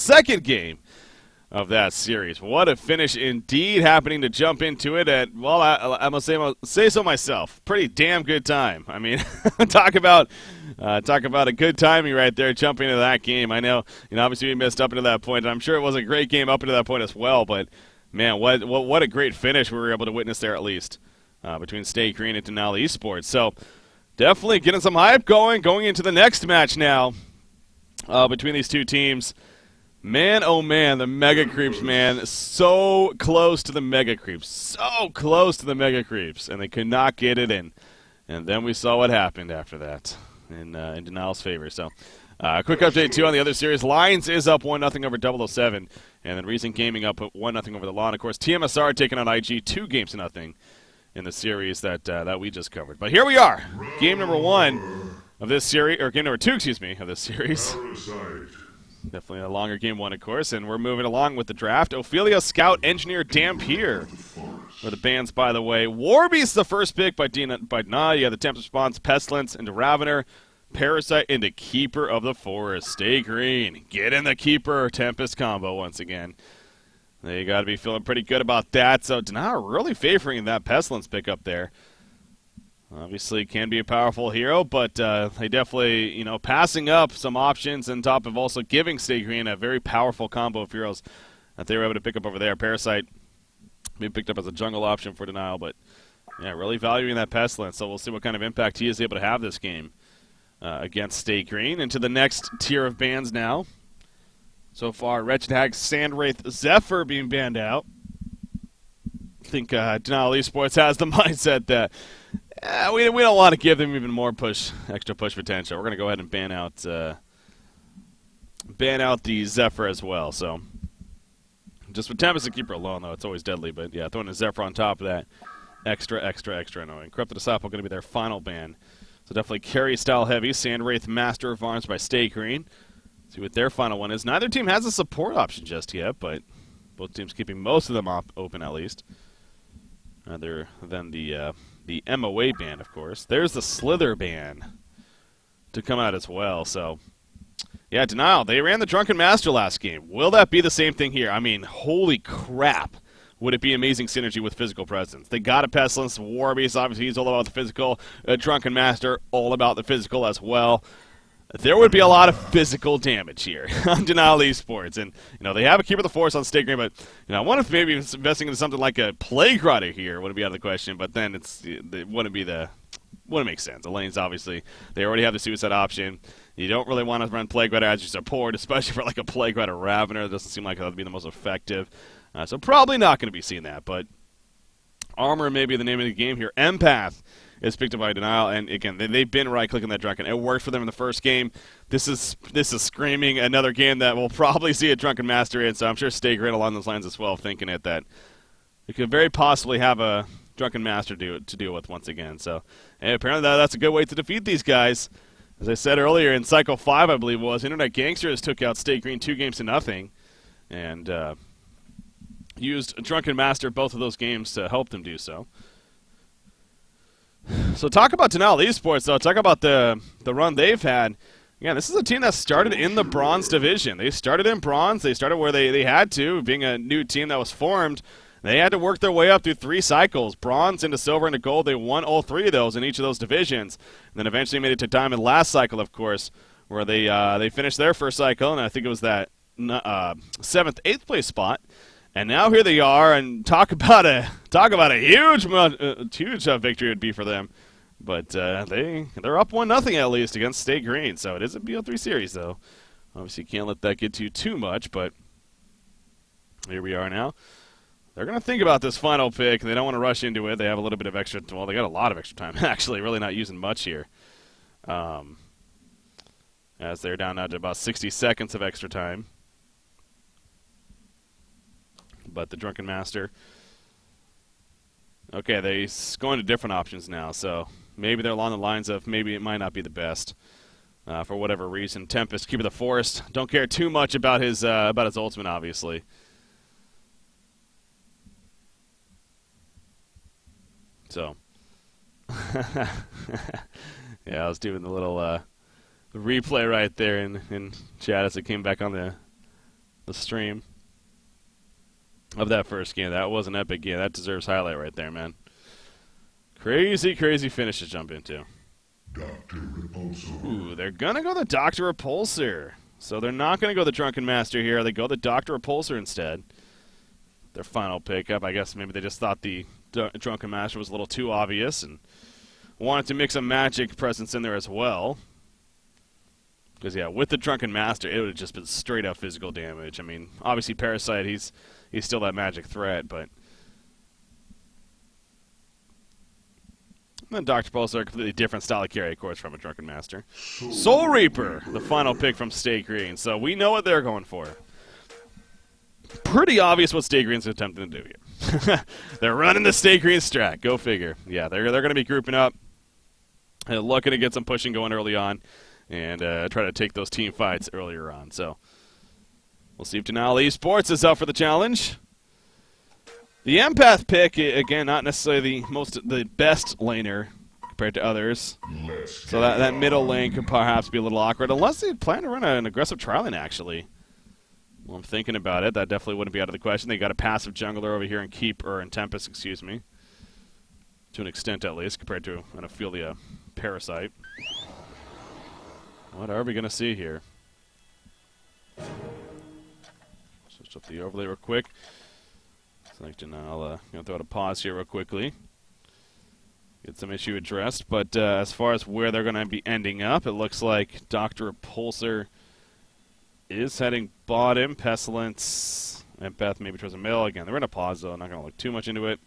second game of that series. What a finish indeed, happening to jump into it at, well, I must say so myself. Pretty damn good time. I mean, talk about a good timing right there, jumping into that game. I know, obviously we missed up into that point, and I'm sure it was a great game up into that point as well, but man, what a great finish we were able to witness there, at least, between Stay Green and dnL Esports. So definitely getting some hype going into the next match now between these two teams. Man, oh man, the Mega Creeps, man. So close to the Mega Creeps. So close to the Mega Creeps. And they could not get it in. And then we saw what happened after that in dnL's favor. So, quick update, too, on the other series. Lions is up 1-0 over 007. And then Recent Gaming up 1-0 over the Law. And, of course, TMSR taking on IG 2-0 in the series that we just covered. But here we are. Game number 1 of this series, or game number 2, excuse me, of this series. Definitely a longer game 1, of course, and we're moving along with the draft. Ophelia, Scout, Engineer, Dampier for the bands, by the way. Warby's the first pick by dnL. You have the Tempest Response, Pestilence, into Ravener, Parasite, into Keeper of the Forest. Stay Green. Get in the Keeper Tempest combo once again. You got to be feeling pretty good about that. So dnL really favoring that Pestilence pick up there. Obviously can be a powerful hero, but they definitely, passing up some options on top of also giving Stay Green a very powerful combo of heroes that they were able to pick up over there. Parasite being picked up as a jungle option for dnL, but yeah, really valuing that Pestilence, so we'll see what kind of impact he is able to have this game against Stay Green. Into the next tier of bans now. So far, Wretched Hag, Sandwraith, Zephyr being banned out. I think dnL Esports has the mindset that we don't want to give them even more extra push potential. We're going to go ahead and ban out the Zephyr as well. So just with Tempest and Keeper alone, though, it's always deadly. But yeah, throwing a Zephyr on top of that, extra annoying. Corrupted Disciple going to be their final ban. So definitely carry style heavy. Sandwraith, Master of Arms by Stay Green. See what their final one is. Neither team has a support option just yet, but both teams keeping most of them open at least. Other than the MOA ban, of course. There's the Slither ban to come out as well. So, yeah, dnL, they ran the Drunken Master last game. Will that be the same thing here? I mean, holy crap. Would it be amazing synergy with physical presence? They got a Pestilence. Warbeast, obviously, he's all about the physical. Drunken Master, all about the physical as well. There would be a lot of physical damage here on dnL Esports. And, they have a Keeper of the Forest on Stay Green, but, I wonder if maybe investing into something like a Plague Rider here would be out of the question, but then it wouldn't make sense. The lanes, obviously, they already have the Suicide option. You don't really want to run Plague Rider as your support, especially for like a Plague Rider Ravener. It doesn't seem like that would be the most effective. So probably not going to be seeing that, but Armor may be the name of the game here. Empath is picked up by dnL, and again, they've been right-clicking that Drunken. It worked for them in the first game. This is screaming another game that we'll probably see a Drunken Master in, so I'm sure Stay Green along those lines as well, thinking that we could very possibly have a Drunken Master to deal with once again. So, and apparently that's a good way to defeat these guys. As I said earlier, in Cycle 5, I believe it was, Internet Gangsters took out Stay Green 2-0, and used a Drunken Master both of those games to help them do so. So talk about dnL Esports, though. Talk about the run they've had. Yeah, this is a team that started in the Bronze division. They started in Bronze. They started where they had to, being a new team that was formed. They had to work their way up through 3 cycles, Bronze into Silver into Gold. They won all 3 of those in each of those divisions. And then eventually made it to Diamond last cycle, of course, where they finished their first cycle, and I think it was that 7th, 8th place spot. And now here they are, and talk about a huge victory would be for them. But they're up 1-0 at least against Stay Green, so it is a BO3 series though. Obviously, can't let that get to you too much, but here we are now. They're going to think about this final pick. They don't want to rush into it. They have a little bit of extra. Well, they got a lot of extra time actually. Really not using much here. As they're down now to about 60 seconds of extra time. But the Drunken Master. Okay, they're going to different options now, so maybe they're along the lines of maybe it might not be the best for whatever reason. Tempest, Keeper of the Forest. Don't care too much about his ultimate, obviously. So, yeah, I was doing the little replay right there in chat as it came back on the stream of that first game. That was an epic game. That deserves highlight right there, man. Crazy, crazy finish to jump into. Dr. Repulsor. Ooh, they're going to go the Dr. Repulsor. So they're not going to go the Drunken Master here. They go the Dr. Repulsor instead. Their final pickup. I guess maybe they just thought the Drunken Master was a little too obvious and wanted to mix a magic presence in there as well. Because, yeah, with the Drunken Master, it would have just been straight-up physical damage. I mean, obviously Parasite, he's still that magic threat, but... And then Dr. Repulsor, a completely different style of carry, of course, from a Drunken Master. Soul Reaper, the final pick from Stay Green. So we know what they're going for. Pretty obvious what Stay Green's attempting to do here. They're running the Stay Green strat. Go figure. Yeah, they're going to be grouping up. Looking to get some pushing going early on. And try to take those team fights earlier on. So we'll see if dnL Esports is up for the challenge. The Empath pick, again, not necessarily the best laner compared to others. So that middle lane could perhaps be a little awkward, unless they plan to run an aggressive trialing, actually. Well, I'm thinking about it. That definitely wouldn't be out of the question. They got a passive jungler over here in Tempest, excuse me. To an extent, at least, compared to an Ophelia Parasite. What are we going to see here? Switch up the overlay real quick. Like dnL, gonna throw out a pause here real quickly. Get some issue addressed, but as far as where they're gonna be ending up, it looks like Dr. Repulsor is heading bottom. Pestilence and Beth maybe towards the middle. Again, they're in a pause though. I'm not gonna look too much into it.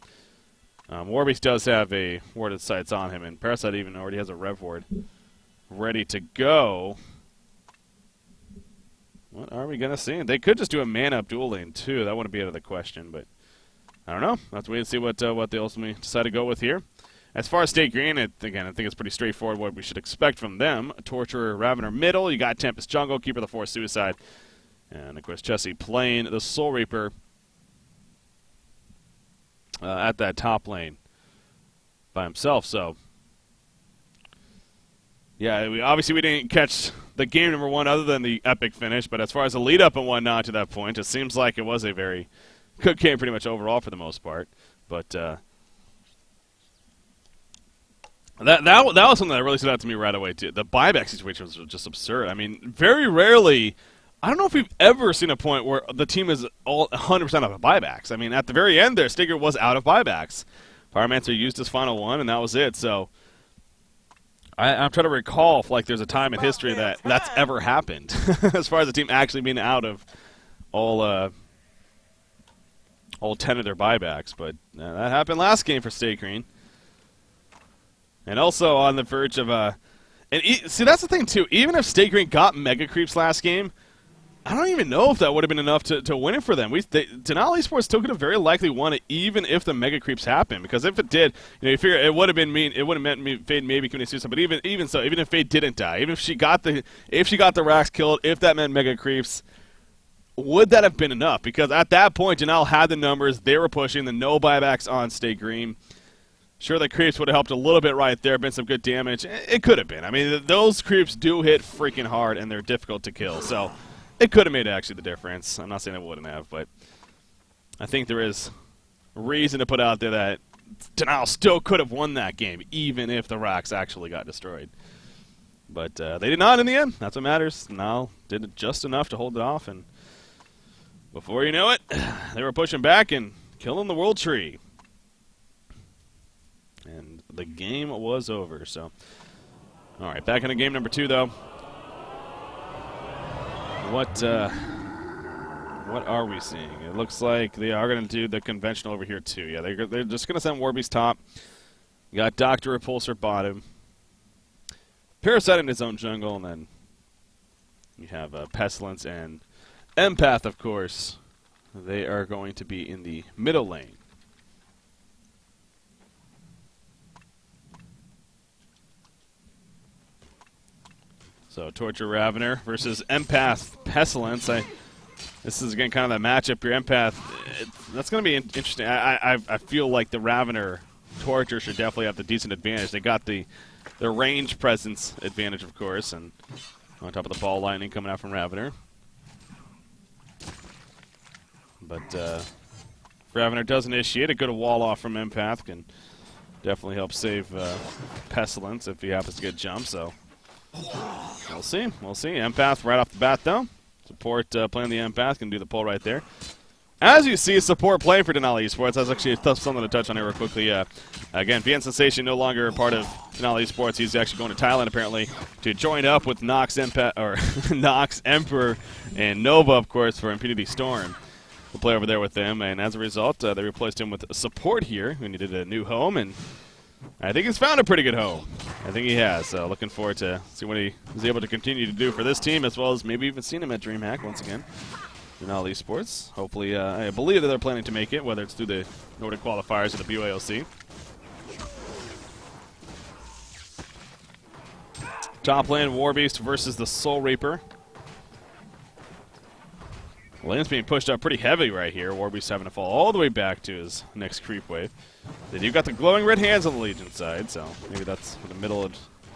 Warbeast does have a warded sights on him, and Parasite even already has a rev ward ready to go. What are we gonna see? They could just do a man-up dual lane too. That wouldn't be out of the question, but. I don't know. Let's wait and see what they ultimately decide to go with here. As far as Stay Green, again, I think it's pretty straightforward what we should expect from them. Torturer, Ravener middle. You got Tempest jungle, Keeper the Force Suicide. And, of course, Jesse playing the Soul Reaper at that top lane by himself. So, yeah, obviously we didn't catch the game number one other than the epic finish. But as far as the lead-up and whatnot to that point, it seems like it was a very... good game pretty much overall for the most part, but that was something that really stood out to me right away too. The buyback situation was just absurd. I mean, very rarely, I don't know if we've ever seen a point where the team is all 100% out of buybacks. I mean, at the very end there, Stinger was out of buybacks. Pyromancer used his final one, and that was it. So I'm trying to recall if there's a time in history that's ever happened as far as the team actually being out of all 10 of their buybacks, but that happened last game for Stay Green. And also on the verge of see, that's the thing too. Even if Stay Green got Mega Creeps last game, I don't even know if that would have been enough to win it for them. dnL Esports still could have very likely won it, even if the Mega Creeps happened. Because if it did, you figure it would have been mean. It would have meant Fade maybe committing suicide. But even so, even if Fade didn't die, even if she got the Rax killed, if that meant Mega Creeps. Would that have been enough? Because at that point, dnL had the numbers. They were pushing the no buybacks on Stay Green. Sure, the creeps would have helped a little bit right there. Been some good damage. It could have been. I mean, those creeps do hit freaking hard, and they're difficult to kill. So it could have made actually the difference. I'm not saying it wouldn't have, but I think there is reason to put out there that dnL still could have won that game, even if the Rax actually got destroyed. But they did not in the end. That's what matters. dnL did just enough to hold it off, and before you know it, they were pushing back and killing the World Tree. And the game was over, so. All right, back into game number 2, though. What are we seeing? It looks like they are going to do the conventional over here, too. Yeah, they're just going to send Warbeast top. You got Dr. Repulsor bottom. Parasite in his own jungle, and then you have Pestilence and Empath, of course. They are going to be in the middle lane. So, Torture Ravener versus Empath Pestilence. This is, again, kind of that matchup. Your Empath, that's going to be interesting. I feel like the Ravener Torture should definitely have the decent advantage. They got the range presence advantage, of course, and on top of the ball lightning coming out from Ravener. But Ravener does initiate. A good wall off from Empath can definitely help save Pestilence if he happens to get jumped. So we'll see. We'll see. Empath right off the bat, though. Support playing the Empath can do the pull right there. As you see, support playing for dnL Esports. That's actually something to touch on here real quickly. Again, VN Sensation no longer a part of dnL Esports. He's actually going to Thailand, apparently, to join up with Nox, Nox Emperor, and Nova, of course, for Impunity Storm. To play over there with them, and as a result, they replaced him with support here, who needed a new home, and I think he's found a pretty good home. I think he has. So looking forward to see what he is able to continue to do for this team, as well as maybe even seeing him at DreamHack once again. dnL Esports. Hopefully, I believe that they're planning to make it, whether it's through the Nordic qualifiers or the BYOC. Top lane, Warbeast versus the Soul Reaper. Lane's being pushed up pretty heavy right here. Warbeast having to fall all the way back to his next creep wave. Then you've got the glowing red hands on the Legion side, so maybe that's the middle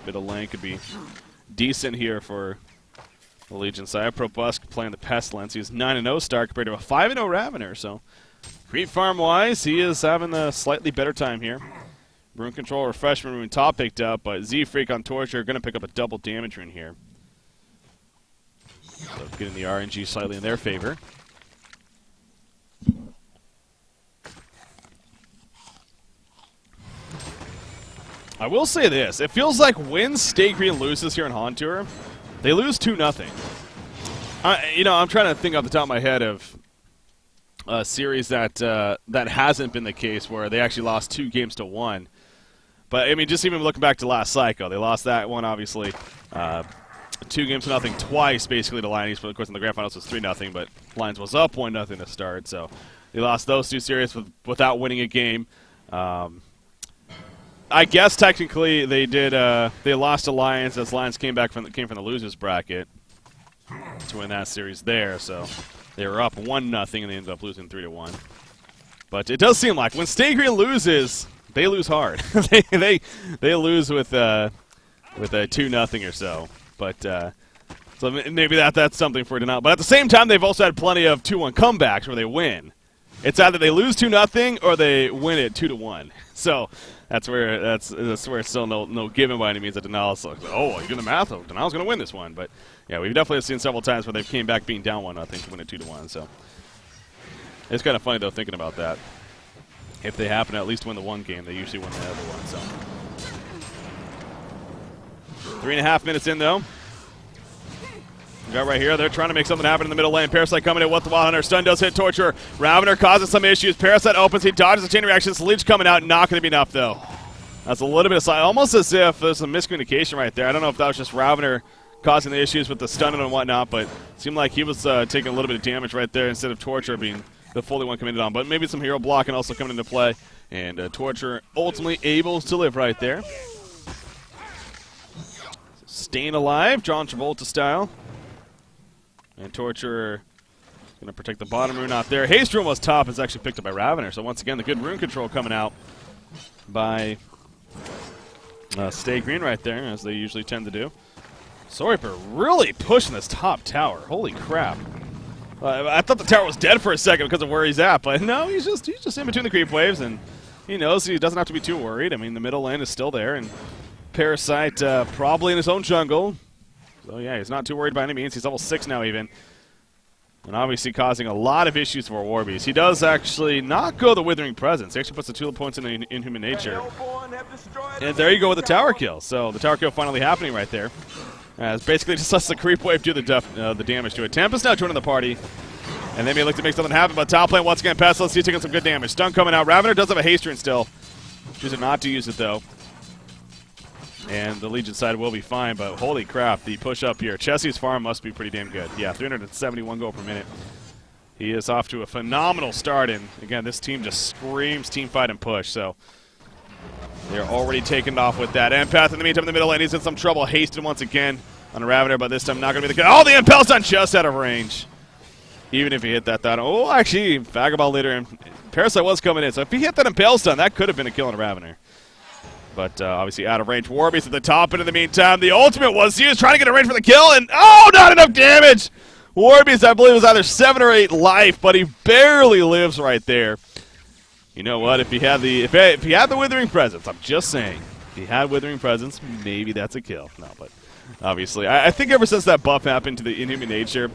lane could be decent here for the Legion side. Probusk playing the Pestilence. He's 9-0 start compared to a 5-0 Ravener, so creep farm-wise, he is having a slightly better time here. Rune Control, Refreshment Rune top picked up, but Z-Freak on Torture are going to pick up a double damage rune here. So getting the RNG slightly in their favor. I will say this. It feels like when Stay Green loses here in HoN Tour, they lose 2-0. I'm trying to think off the top of my head of a series that that hasn't been the case where they actually lost 2 games to 1. But, I mean, just even looking back to last cycle, they lost that one, obviously. 2 games to nothing twice, basically, to Lions. But, of course, in the grand finals, it was 3-0, but Lions was up 1-0 to start. So they lost those 2 series without winning a game. I guess, technically, they did. They lost to Lions as Lions came from the losers bracket to win that series there. So they were up 1-0, and they ended up losing 3-1. But it does seem like when Stay Green loses, they lose hard. they lose with a 2-0 or so. But so maybe that's something for dnL. But at the same time, they've also had plenty of 2-1 comebacks where they win. It's either they lose 2-0 or they win it 2-1. So that's where it's still no given by any means that dnL is like, oh, you do the math. Oh, dnL's going to win this one. But yeah, we've definitely seen several times where they came back being down 1-0 to win it 2-1. So it's kind of funny though thinking about that. If they happen to at least win the one game, they usually win the other one. So 3.5 minutes in though. We got right here. They're trying to make something happen in the middle lane. Parasite coming in with the Wild Hunter. Stun does hit Torture. Ravener causes some issues. Parasite opens. He dodges the chain reactions. Leech coming out. Not going to be enough, though. That's a little bit of side. Almost as if there's some miscommunication right there. I don't know if that was just Ravener causing the issues with the stun and whatnot, but it seemed like he was taking a little bit of damage right there instead of Torture being the fully one committed on. But maybe some hero blocking also coming into play. And Torture ultimately able to live right there. Staying alive. John Travolta style. And Torture going to protect the bottom rune out there. Haste Rune was top. Is actually picked up by Ravener. So once again, the good rune control coming out by Stay Green right there, as they usually tend to do. Soul Reaper really pushing this top tower. Holy crap. I thought the tower was dead for a second because of where he's at, but no, he's just in between the creep waves, and he knows he doesn't have to be too worried. I mean, the middle lane is still there, and Parasite probably in his own jungle. So yeah, he's not too worried by any means. He's level 6 now even. And obviously causing a lot of issues for Warbeast. He does actually not go the Withering Presence. He actually puts the 2 points in the Inhuman Nature. And there you go with the tower kill. So the tower kill finally happening right there. It's basically just lets the creep wave do the damage to it. Tempest now joining the party. And they may look to make something happen, but top lane once again, Pestilence, he's taking some good damage. Stun coming out. Ravener does have a haste rune still. Choosing not to use it though. And the Legion side will be fine, but holy crap, the push up here. Chessie's farm must be pretty damn good. Yeah, 371 gold per minute. He is off to a phenomenal start, and again, this team just screams team fight and push, so they're already taking off with that. Empath in the meantime in the middle lane, he's in some trouble. Hasted once again on a Ravener, but this time not going to be the good. Oh, the Impel's done just out of range. Even if he hit that. Oh, actually, Vagabond leader and Parasite was coming in, so if he hit that Impel stun, that could have been a kill on a Ravener. But obviously out of range. Warbeast at the top, and in the meantime, the ultimate was he was trying to get a range for the kill, and oh, not enough damage! Warbeast, I believe, was either 7 or 8 life, but he barely lives right there. You know what? If he had the Withering Presence, I'm just saying, if he had Withering Presence, maybe that's a kill. No, but obviously, I think ever since that buff happened to the Inhuman Nature,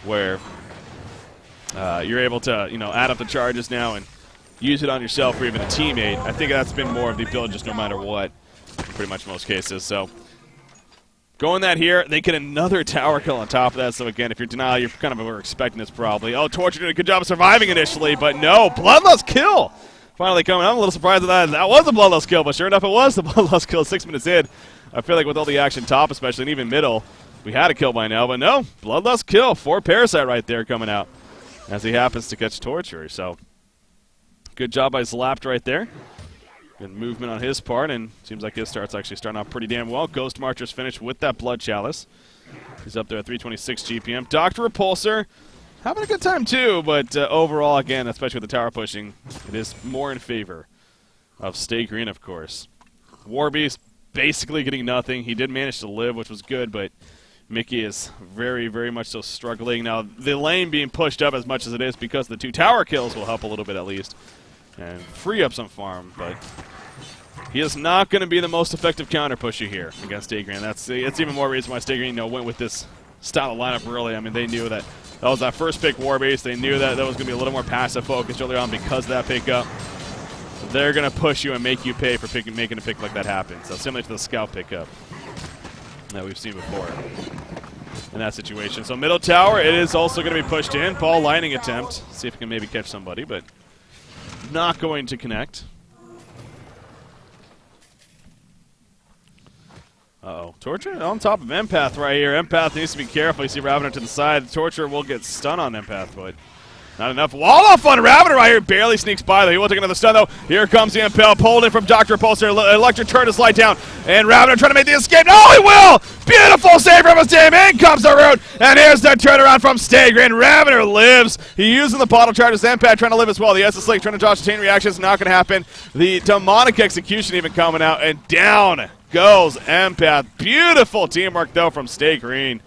where you're able to, add up the charges now and use it on yourself or even a teammate, I think that's been more of the build just no matter what, pretty much most cases. So going that here, they get another tower kill on top of that. So again, if you're denial, you're kind of were expecting this probably. Oh, Torture did a good job of surviving initially, but no, Bloodlust kill finally coming. I'm a little surprised that that was a Bloodlust kill, but sure enough, it was the Bloodlust kill 6 minutes in. I feel like with all the action top, especially, and even middle, we had a kill by now, but no, Bloodlust kill for Parasite right there coming out as he happens to catch Torture. So good job by Zlapped right there. Good movement on his part, and seems like his start's actually starting off pretty damn well. Ghost Marcher's finished with that Blood Chalice. He's up there at 326 GPM. Dr. Repulsor having a good time too, but overall, again, especially with the tower pushing, it is more in favor of Stay Green, of course. Warbeast basically getting nothing. He did manage to live, which was good, but Mickey is very, very much so struggling. Now, the lane being pushed up as much as it is because the 2 tower kills will help a little bit at least and free up some farm, but he is not going to be the most effective counter pusher here against Stay Green. It's even more reason why Stay Green went with this style of lineup early. I mean, they knew that was that first pick Warbeast. They knew that was going to be a little more passive focused early on because of that pickup. They're going to push you and make you pay for making a pick like that happen. So similar to the scout pickup that we've seen before in that situation. So middle tower, it is also going to be pushed in. Ball lining attempt. See if it can maybe catch somebody, but not going to connect. Uh-oh. Torture on top of Empath right here. Empath needs to be careful. You see Ravener to the side. Torture will get stun on Empath, but not enough. Wall off on Ravener right here. Barely sneaks by, though. He will take another stun, though. Here comes the Impel. Pulled in from Dr. Repulsor. Electric turn to slide down. And Ravener trying to make the escape. Oh, he will! Beautiful save from his team. In comes the root. And here's the turnaround from Stay Green. Ravener lives. He using the bottle charges. Empath trying to live as well. The SS Link trying to dodge chain reactions. Not going to happen. The demonic execution even coming out. And down goes Empath. Beautiful teamwork, though, from Stay Green.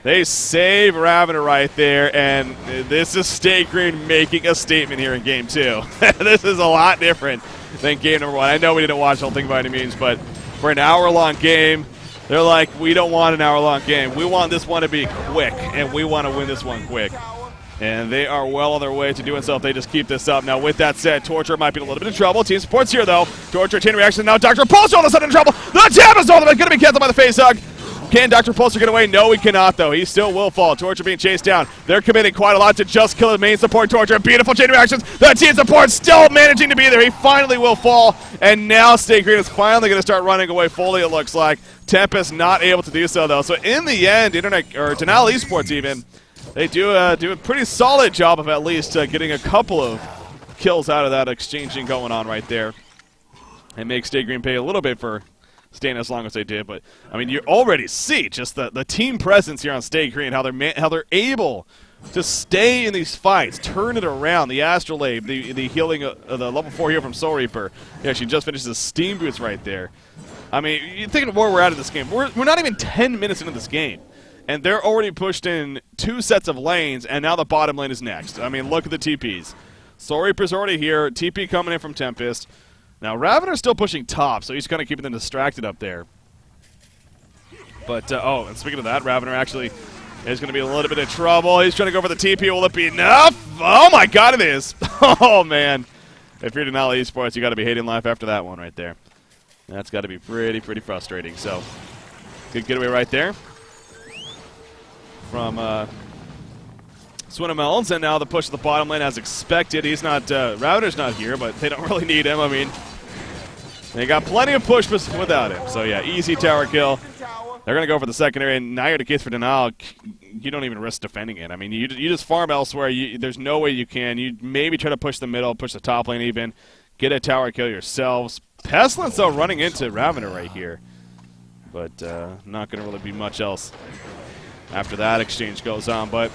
They save Ravener right there, and this is Stay Green making a statement here in Game 2. This is a lot different than Game number 1. I know we didn't watch the whole thing by any means, but for an hour-long game, they're like, we don't want an hour-long game. We want this one to be quick, and we want to win this one quick. And they are well on their way to doing so if they just keep this up. Now, with that said, Torture might be in a little bit of trouble. Team support's here, though. Torture, chain reaction. Now, Dr. Repulsor all of a sudden in trouble. The jab is all of it. Going to be canceled by the face hug. Can Dr. Repulsor get away? No, he cannot, though. He still will fall. Torture being chased down. They're committing quite a lot to just kill his main support, Torture. Beautiful chain reactions. The team support still managing to be there. He finally will fall. And now Stay Green is finally going to start running away fully, it looks like. Tempest not able to do so, though. So in the end, dnL Esports even, they do a pretty solid job of at least getting a couple of kills out of that exchanging going on right there. And make Stay Green pay a little bit for staying as long as they did. But, I mean, you already see just the team presence here on Stay Green, how they're able to stay in these fights, turn it around. The Astrolabe, the healing of the level 4 heal from Soul Reaper. Yeah, she just finished the Steam Boost right there. I mean, you think of where we're at in this game. We're not even 10 minutes into this game. And they're already pushed in 2 sets of lanes, and now the bottom lane is next. I mean, look at the TPs. Soul Reaper's already here. TP coming in from Tempest. Now, Ravener's still pushing top, so he's kind of keeping them distracted up there. But, oh, and speaking of that, Ravener actually is going to be a little bit of trouble. He's trying to go for the TP. Will it be enough? Oh, my God, it is. Oh, man. If you're dnL Esports, you got to be hating life after that one right there. That's got to be pretty frustrating. So, good getaway right there from Swinamelons, and now the push to the bottom lane as expected. He's not, Ravener's not here, but they don't really need him. I mean, they got plenty of push without him. So yeah, easy tower kill. They're going to go for the secondary, and now you're the case for dnL. You don't even risk defending it. I mean, you just farm elsewhere. There's no way you can. You maybe try to push the middle, push the top lane even, get a tower kill yourselves. Pestilence, though, running into Ravener right here. But not going to really be much else after that exchange goes on. But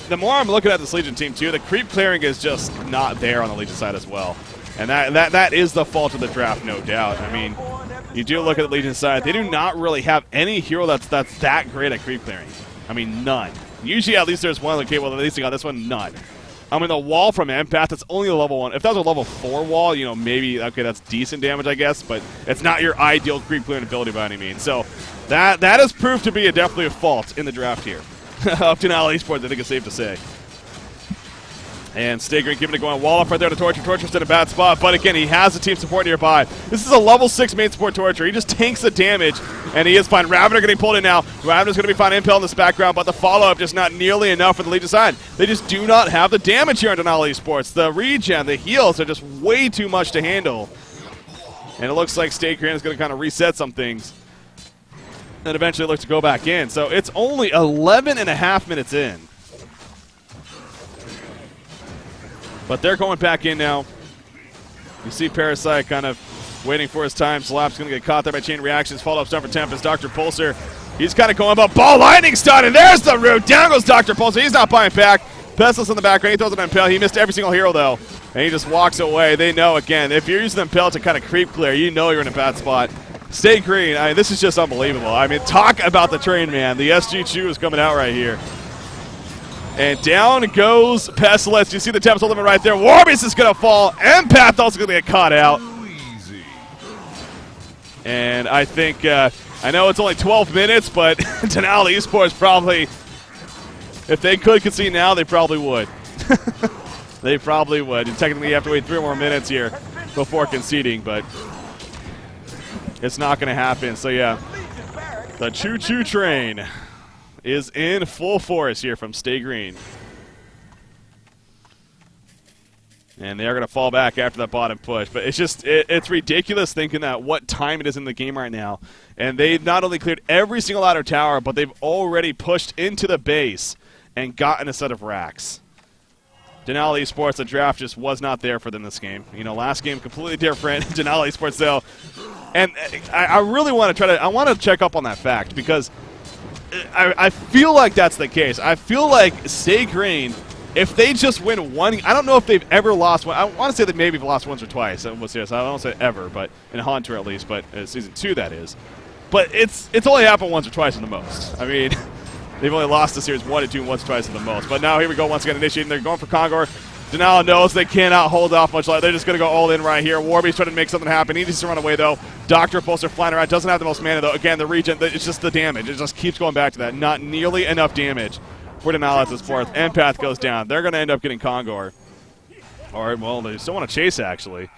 the more I'm looking at this Legion team, too, the creep clearing is just not there on the Legion side as well. And that is the fault of the draft, no doubt. I mean, you do look at the Legion side, they do not really have any hero that's that great at creep clearing. I mean, none. Usually at least there's one. Okay, well, at least they got this one. None. I mean, the wall from Empath, it's only a level 1. If that was a level 4 wall, you know, maybe, okay, that's decent damage, I guess, but it's not your ideal creep clearing ability by any means. So that has proved to be definitely a fault in the draft here. Up to now, esports, I think it's safe to say. And Stay Green keeping it going. Wall up right there to Torture. Torture's in a bad spot, but again, he has the team support nearby. This is a level 6 main support Torture. He just tanks the damage, and he is fine. Ravener getting pulled in now. Ravener's going to be fine. Impel in this background, but the follow-up just not nearly enough for the Legion side. They just do not have the damage here in dnL Esports. The regen, the heals are just way too much to handle. And it looks like Stay Green is going to kind of reset some things and eventually look to go back in. So it's only 11.5 minutes in. But they're going back in now. You see Parasite kind of waiting for his time. Slap's going to get caught there by chain reactions. Follow-up stun for Tempest. Dr. Pulsar, he's kind of going about ball lightning stun, and there's the root. Down goes Dr. Pulsar. He's not buying back. Pestilence in the background. He throws an Impel. He missed every single hero, though. And he just walks away. They know, again, if you're using the Impel to kind of creep clear, you know you're in a bad spot. Stay Green. I mean, this is just unbelievable. I mean, talk about the train, man. The SG Chew is coming out right here. And down goes Pestilence. You see the Tempest ultimate right there. Warbeast is going to fall. Empath also going to get caught out. And I think, I know it's only 12 minutes, but dnL Esports probably, if they could concede now, they probably would. They probably would. And technically you have to wait 3 more minutes here before conceding, but it's not going to happen. So yeah, the choo-choo train is in full force here from Stay Green. And they are going to fall back after that bottom push. But it's just, it's ridiculous thinking that what time it is in the game right now. And they've not only cleared every single outer tower, but they've already pushed into the base and gotten a set of racks. dnL Esports, the draft just was not there for them this game. You know, last game completely different. dnL Esports, though. And I really want to I want to check up on that fact because I feel like that's the case. I feel like Stay Green, if they just win one, I don't know if they've ever lost one. I want to say they maybe have lost once or twice. I don't say ever, but in HoN Tour at least, but Season 2 that is. But it's only happened once or twice at the most. I mean, they've only lost the series 1 and 2 once or twice at the most. But now here we go once again initiating. They're going for Kongor. dnL knows they cannot hold off much longer. They're just going to go all in right here. Warbeast trying to make something happen. He needs to run away, though. Dr. Pulsar flying around. Doesn't have the most mana, though. Again, the regen, it's just the damage. It just keeps going back to that. Not nearly enough damage for dnL at this fourth. Empath goes down. They're going to end up getting Kongor. Or, well, they still want to chase, actually.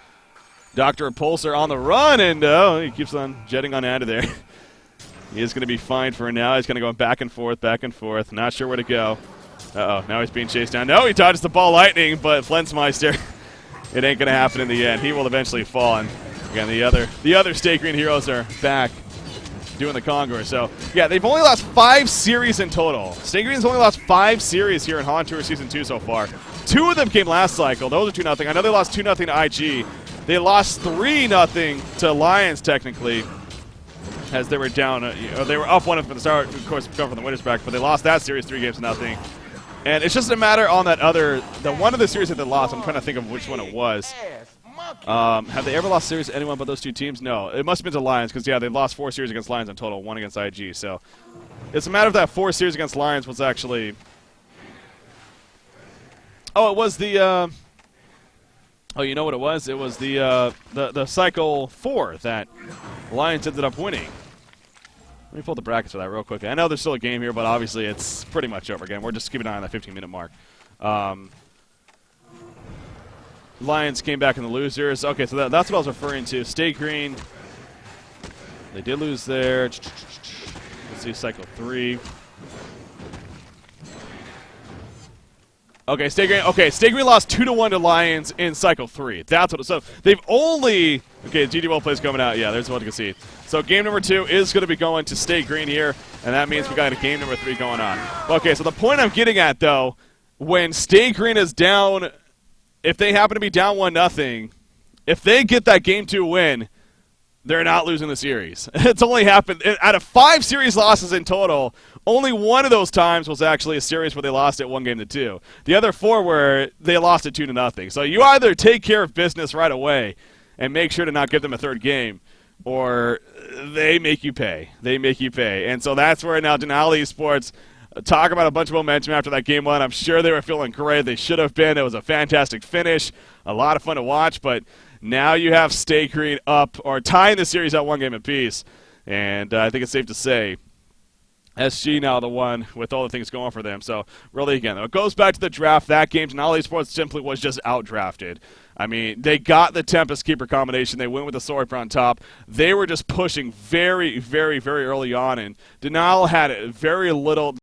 Dr. Pulsar on the run, and he keeps on jetting on out of there. He is going to be fine for now. He's going to go back and forth, back and forth. Not sure where to go. Uh-oh, now he's being chased down. No, he dodges the ball lightning, but Flensmeister, it ain't going to happen in the end. He will eventually fall. And again, the other Stay Green heroes are back doing the Kongor. So, yeah, they've only lost 5 series in total. Stay Green's only lost 5 series here in HoN Tour Season 2 so far. 2 of them came last cycle. Those are 2-0. I know they lost 2-0 to IG. They lost 3-0 to Lions, technically, as they were down. They were up 1 from the start, of course, come from the winner's bracket, but they lost that series 3-0. And it's just a matter on that the one of the series that they lost, I'm trying to think of which one it was. Have they ever lost series to anyone but those 2 teams? No. It must have been to Lions, because, yeah, they lost 4 series against Lions in total, 1 against IG. So it's a matter of that 4 series against Lions was actually... Oh, it was the... Oh, you know what it was? It was the Cycle 4 that Lions ended up winning. Let me pull the brackets for that real quick. I know there's still a game here, but obviously it's pretty much over again. We're just keeping an eye on that 15-minute mark. Lions came back in the losers. Okay, so that's what I was referring to. Stay Green. They did lose there. Let's see, Cycle 3. Okay, Stay Green. Okay, Stay Green lost 2-1 to Lions in Cycle 3. That's what. So they've only. Okay, GD Well plays coming out. Yeah, there's one to concede. So game number 2 is going to be going to Stay Green here, and that means we got a game number 3 going on. Okay, so the point I'm getting at though, when Stay Green is down, if they happen to be down 1-0, if they get that game 2 win, they're not losing the series. It's only happened out of 5 series losses in total. Only 1 of those times was actually a series where they lost it 1-2. The other 4 were they lost it 2-0. So you either take care of business right away and make sure to not give them a 3rd game, or they make you pay. They make you pay. And so that's where now dnL Esports, talk about a bunch of momentum after that game one. I'm sure they were feeling great. They should have been. It was a fantastic finish, a lot of fun to watch. But now you have Stay Green up or tying the series at 1 game apiece, and I think it's safe to say SG now the one with all the things going for them. So really, again, it goes back to the draft. That game, Denali Sports simply was just outdrafted. I mean, they got the Tempest Keeper combination. They went with the Sword on top. They were just pushing very, very, very early on, and Denali had very little